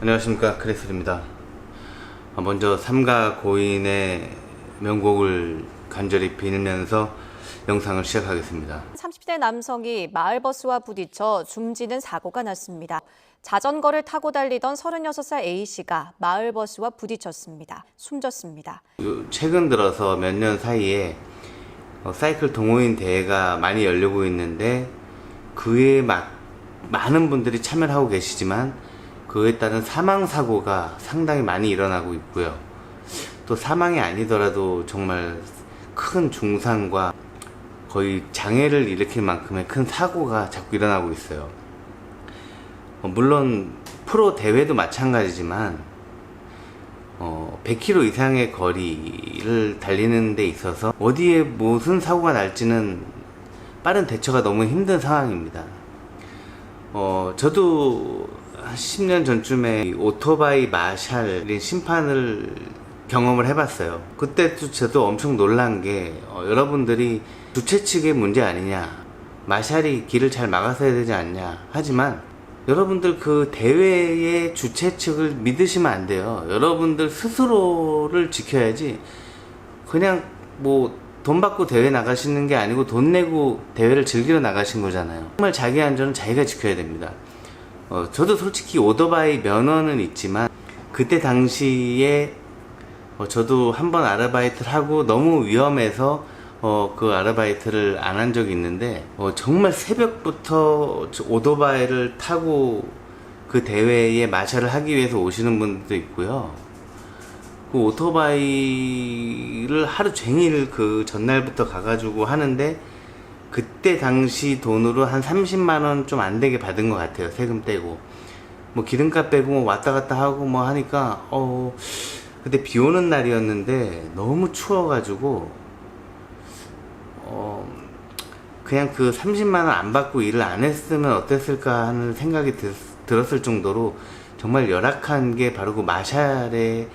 안녕하십니까, 크리스입니다. 먼저 삼가 고인의 명곡을 간절히 빌면서 영상을 시작하겠습니다. 30대 남성이 마을버스와 부딪혀 숨지는 사고가 났습니다. 자전거를 타고 달리던 36살 A씨가 마을버스와 부딪혔습니다. 숨졌습니다. 최근 들어서 몇 년 사이에 사이클 동호인 대회가 많이 열리고 있는데 그에 많은 분들이 참여를 하고 계시지만 그에 따른 사망사고가 상당히 많이 일어나고 있고요. 또 사망이 아니더라도 정말 큰 중상과 거의 장애를 일으킬 만큼의 큰 사고가 자꾸 일어나고 있어요. 물론 프로 대회도 마찬가지지만 100km 이상의 거리를 달리는 데 있어서 어디에 무슨 사고가 날지는 빠른 대처가 너무 힘든 상황입니다. 저도 한 10년 전쯤에 오토바이 마샬인 심판을 경험을 해봤어요. 그때도 저도 엄청 놀란 게 여러분들이 주최 측의 문제 아니냐, 마샬이 길을 잘 막아서야 되지 않냐 하지만 여러분들 그 대회의 주최 측을 믿으시면 안 돼요. 여러분들 스스로를 지켜야지 그냥 뭐 돈 받고 대회 나가시는 게 아니고 돈 내고 대회를 즐기러 나가신 거잖아요. 정말 자기 안전은 자기가 지켜야 됩니다. 저도 솔직히 오토바이 면허는 있지만 그때 당시에 저도 한번 아르바이트를 하고 너무 위험해서 그 아르바이트를 안 한 적이 있는데 정말 새벽부터 오토바이를 타고 그 대회에 마샬을 하기 위해서 오시는 분들도 있고요. 그 오토바이를 하루 종일 그 전날부터 가가지고 하는데 그때 당시 돈으로 한 30만원 좀 안 되게 받은 것 같아요. 세금 떼고 뭐 기름값 빼고 뭐 왔다 갔다 하고 뭐 하니까 그때 비 오는 날이었는데 너무 추워가지고 그냥 그 30만원 안 받고 일을 안 했으면 어땠을까 하는 생각이 들었을 정도로 정말 열악한 게 바로 그 마샬의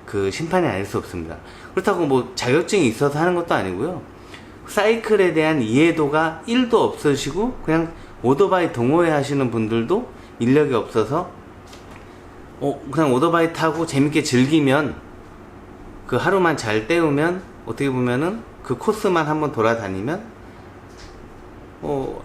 그 심판이 아닐 수 없습니다. 그렇다고 뭐 자격증이 있어서 하는 것도 아니고요. 사이클에 대한 이해도가 1도 없으시고 그냥 오토바이 동호회 하시는 분들도 인력이 없어서 그냥 오토바이 타고 재밌게 즐기면 그 하루만 잘 때우면 어떻게 보면은 그 코스만 한번 돌아다니면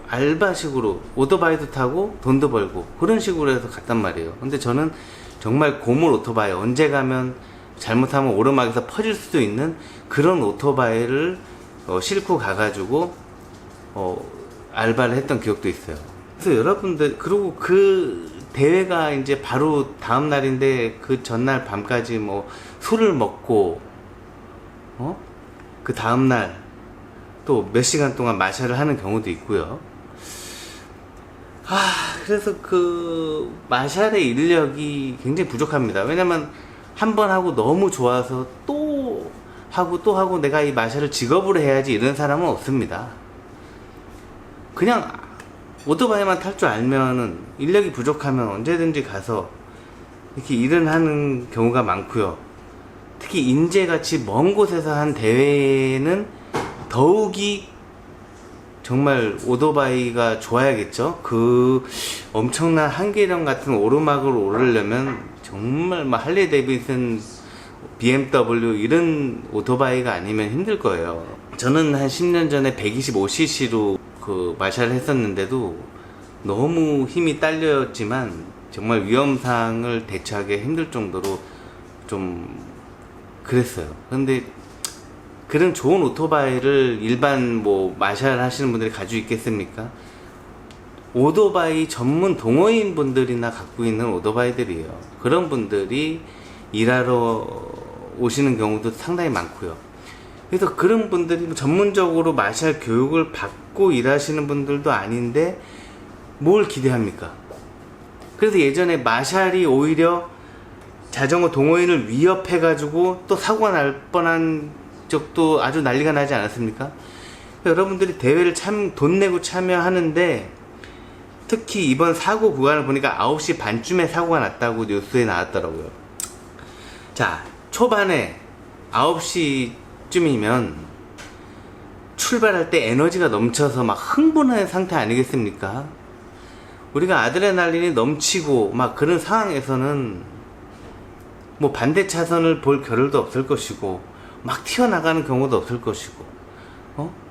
알바식으로 오토바이도 타고 돈도 벌고 그런 식으로 해서 갔단 말이에요. 근데 저는 정말 고물 오토바이, 언제 가면 잘못하면 오르막에서 퍼질 수도 있는 그런 오토바이를 싣고 가가지고 알바를 했던 기억도 있어요. 그래서 여러분들, 그리고 그 대회가 이제 바로 다음 날인데 그 전날 밤까지 뭐 술을 먹고 그 다음 날 또 몇 시간 동안 마샬을 하는 경우도 있고요. 그래서 그 마샬의 인력이 굉장히 부족합니다. 왜냐면 한 번 하고 너무 좋아서 또 하고 내가 이 마샬을 직업으로 해야지 이런 사람은 없습니다. 그냥 오토바이만 탈 줄 알면은 인력이 부족하면 언제든지 가서 이렇게 일을 하는 경우가 많고요. 특히 인제같이 먼 곳에서 한 대회는 더욱이 정말 오토바이가 좋아야겠죠. 그 엄청난 한계령 같은 오르막을 오르려면 정말 막 할리 데이비슨, BMW 이런 오토바이가 아니면 힘들 거예요. 저는 한 10년 전에 125cc로 그 마샬을 했었는데도 너무 힘이 딸렸지만 정말 위험상을 대처하기 힘들 정도로 좀 그랬어요. 근데 그런 좋은 오토바이를 일반 뭐 마샬 하시는 분들이 가지고 있겠습니까? 오토바이 전문 동호인 분들이나 갖고 있는 오토바이들이에요. 그런 분들이 일하러 오시는 경우도 상당히 많고요. 그래서 그런 분들이 전문적으로 마샬 교육을 받고 일하시는 분들도 아닌데 뭘 기대합니까? 그래서 예전에 마샬이 오히려 자전거 동호인을 위협해가지고 또 사고가 날 뻔한 적도 아주 난리가 나지 않았습니까? 여러분들이 대회를 돈 내고 참여하는데 특히 이번 사고 구간을 보니까 9시 반쯤에 사고가 났다고 뉴스에 나왔더라고요. 자, 초반에 9시쯤이면 출발할 때 에너지가 넘쳐서 막 흥분한 상태 아니겠습니까? 우리가 아드레날린이 넘치고 막 그런 상황에서는 뭐 반대 차선을 볼 겨를도 없을 것이고 막 튀어나가는 경우도 없을 것이고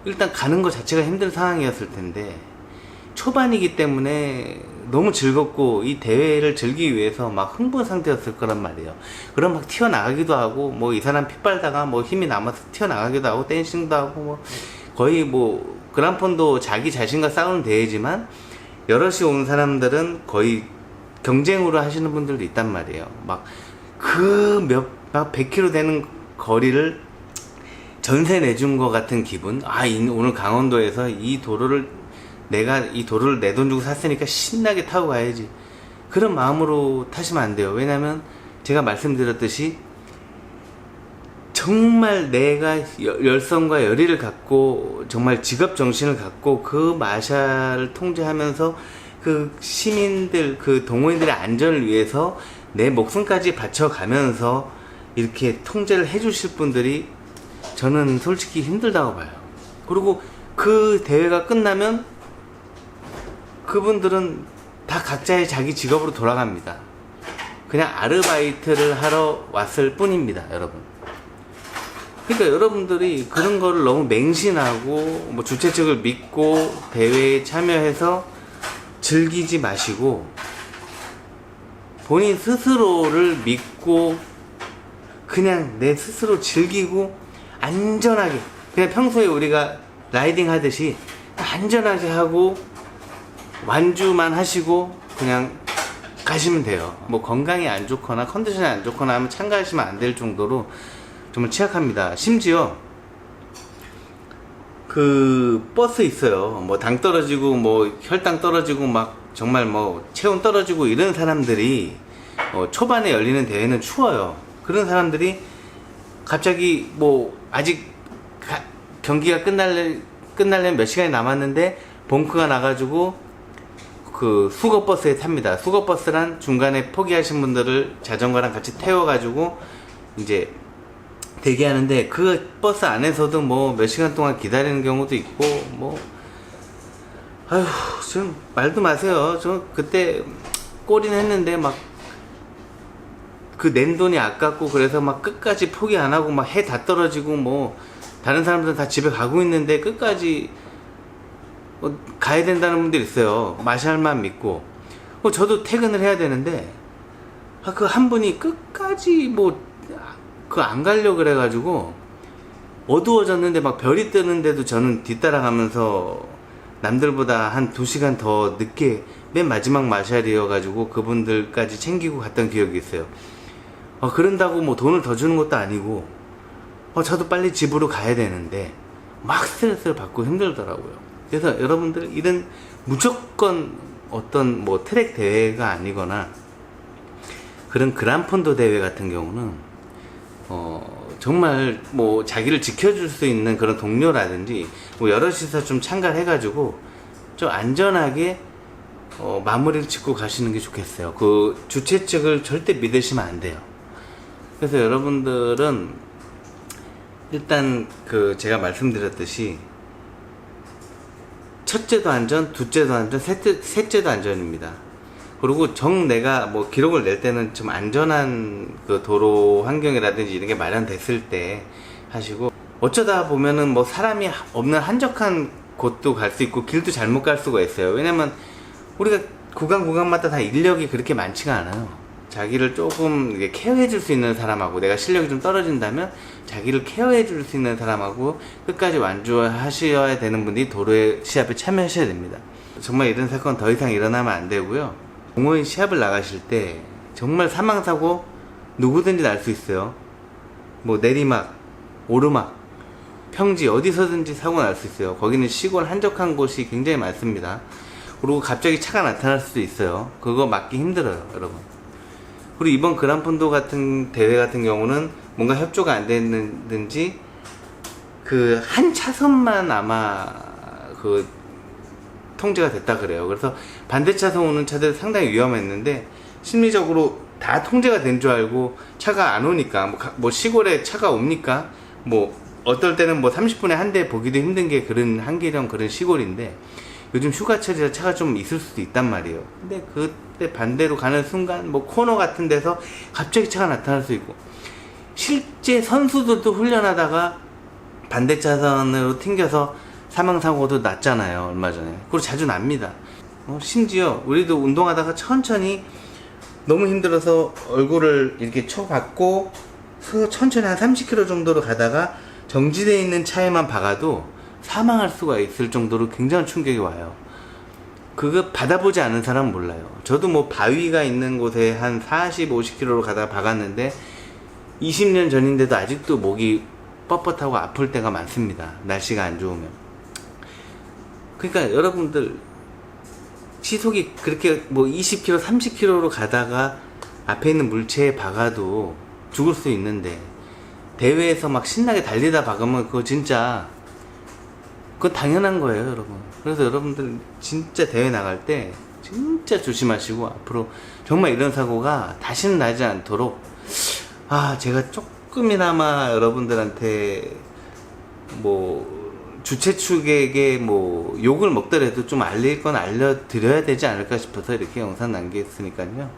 일단 가는 것 자체가 힘든 상황이었을 텐데 초반이기 때문에 너무 즐겁고 이 대회를 즐기기 위해서 막 흥분 상태였을 거란 말이에요. 그럼 막 튀어나가기도 하고 뭐 이 사람 핏발다가 뭐 힘이 남아서 튀어나가기도 하고 댄싱도 하고 뭐 거의 뭐 그란폰도 자기 자신과 싸우는 대회지만 여럿이 온 사람들은 거의 경쟁으로 하시는 분들도 있단 말이에요. 막 100km 되는 거리를 전세 내준 것 같은 기분. 오늘 강원도에서 내가 이 도로를 내 돈 주고 샀으니까 신나게 타고 가야지. 그런 마음으로 타시면 안 돼요. 왜냐면 제가 말씀드렸듯이 정말 내가 열성과 열의를 갖고 정말 직업 정신을 갖고 그 마샬을 통제하면서 그 시민들, 그 동호인들의 안전을 위해서 내 목숨까지 바쳐가면서 이렇게 통제를 해주실 분들이 저는 솔직히 힘들다고 봐요. 그리고 그 대회가 끝나면 그분들은 다 각자의 자기 직업으로 돌아갑니다. 그냥 아르바이트를 하러 왔을 뿐입니다, 여러분. 그러니까 여러분들이 그런 거를 너무 맹신하고 뭐 주최 측을 믿고 대회에 참여해서 즐기지 마시고 본인 스스로를 믿고 그냥 내 스스로 즐기고 안전하게 그냥 평소에 우리가 라이딩 하듯이 안전하게 하고 완주만 하시고 그냥 가시면 돼요. 뭐 건강이 안 좋거나 컨디션이 안 좋거나 하면 참가하시면 안 될 정도로 정말 취약합니다. 심지어 그 버스 있어요. 뭐 당 떨어지고 뭐 혈당 떨어지고 막 정말 뭐 체온 떨어지고 이런 사람들이 초반에 열리는 대회는 추워요. 그런 사람들이 갑자기 뭐 아직 경기가 끝날려면 몇 시간이 남았는데 봉크가 나가지고 그 수거버스에 탑니다. 수거버스란 중간에 포기하신 분들을 자전거랑 같이 태워가지고 이제 대기하는데 그 버스 안에서도 뭐 몇 시간 동안 기다리는 경우도 있고 뭐 아휴 좀 말도 마세요. 저 그때 꼴이는 했는데 막 그 낸 돈이 아깝고 그래서 막 끝까지 포기 안 하고 막 해 다 떨어지고 뭐 다른 사람들은 다 집에 가고 있는데 끝까지 가야 된다는 분들 있어요. 마샬만 믿고. 저도 퇴근을 해야 되는데 그 한 분이 끝까지 뭐 그 안 가려고 그래가지고 어두워졌는데 막 별이 뜨는데도 저는 뒤따라가면서 남들보다 한 2시간 더 늦게 맨 마지막 마샬이어가지고 그분들까지 챙기고 갔던 기억이 있어요. 그런다고 뭐 돈을 더 주는 것도 아니고 저도 빨리 집으로 가야 되는데 막 스트레스를 받고 힘들더라고요. 그래서 여러분들 이런 무조건 어떤 뭐 트랙 대회가 아니거나 그런 그란폰도 대회 같은 경우는 정말 뭐 자기를 지켜줄 수 있는 그런 동료라든지 뭐 여럿이서 좀 참가를 해가지고 좀 안전하게 마무리를 짓고 가시는 게 좋겠어요. 그 주최 측을 절대 믿으시면 안 돼요. 그래서 여러분들은 일단 그 제가 말씀드렸듯이 첫째도 안전, 둘째도 안전, 셋째도 안전입니다. 그리고 내가 뭐 기록을 낼 때는 좀 안전한 그 도로 환경이라든지 이런 게 마련됐을 때 하시고, 어쩌다 보면은 뭐 사람이 없는 한적한 곳도 갈 수 있고 길도 잘못 갈 수가 있어요. 왜냐면 우리가 구간마다 다 인력이 그렇게 많지가 않아요. 자기를 조금 케어해 줄 수 있는 사람하고, 내가 실력이 좀 떨어진다면 자기를 케어해 줄 수 있는 사람하고 끝까지 완주하셔야 되는 분들이 도로의 시합에 참여하셔야 됩니다. 정말 이런 사건 더 이상 일어나면 안 되고요. 동호인 시합을 나가실 때 정말 사망사고 누구든지 날 수 있어요. 뭐 내리막, 오르막, 평지 어디서든지 사고 날 수 있어요. 거기는 시골 한적한 곳이 굉장히 많습니다. 그리고 갑자기 차가 나타날 수도 있어요. 그거 막기 힘들어요, 여러분. 그리고 이번 그란폰도 같은 대회 같은 경우는 뭔가 협조가 안 됐는지 그 한 차선만 아마 그 통제가 됐다 그래요. 그래서 반대 차선 오는 차들 상당히 위험했는데 심리적으로 다 통제가 된 줄 알고 차가 안 오니까 뭐 시골에 차가 옵니까? 뭐 어떨 때는 뭐 30분에 한 대 보기도 힘든 게 그런 한계령 그런 시골인데 요즘 휴가철이라 차가 좀 있을 수도 있단 말이에요. 근데 그때 반대로 가는 순간 뭐 코너 같은 데서 갑자기 차가 나타날 수 있고, 실제 선수들도 훈련하다가 반대 차선으로 튕겨서 사망사고도 났잖아요, 얼마 전에. 그리고 자주 납니다. 심지어 우리도 운동하다가 천천히 너무 힘들어서 얼굴을 이렇게 쳐박고 천천히 한 30km 정도로 가다가 정지되어 있는 차에만 박아도 사망할 수가 있을 정도로 굉장한 충격이 와요. 그거 받아보지 않은 사람은 몰라요. 저도 뭐 바위가 있는 곳에 한 40, 50km로 가다가 박았는데 20년 전인데도 아직도 목이 뻣뻣하고 아플 때가 많습니다. 날씨가 안 좋으면. 그러니까 여러분들 시속이 그렇게 뭐 20km, 30km로 가다가 앞에 있는 물체에 박아도 죽을 수 있는데, 대회에서 막 신나게 달리다 박으면 그거 진짜 그건 당연한 거예요, 여러분. 그래서 여러분들 진짜 대회 나갈 때 진짜 조심하시고, 앞으로 정말 이런 사고가 다시는 나지 않도록, 제가 조금이나마 여러분들한테 뭐 주최 측에게 뭐 욕을 먹더라도 좀 알릴 건 알려드려야 되지 않을까 싶어서 이렇게 영상 남겼으니까요.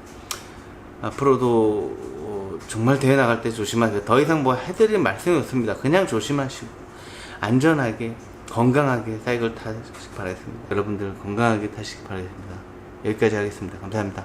앞으로도 정말 대회 나갈 때 조심하세요. 더 이상 뭐 해드릴 말씀이 없습니다. 그냥 조심하시고 안전하게 건강하게 사이클 타시기 바라겠습니다. 여러분들 건강하게 타시기 바라겠습니다. 여기까지 하겠습니다. 감사합니다.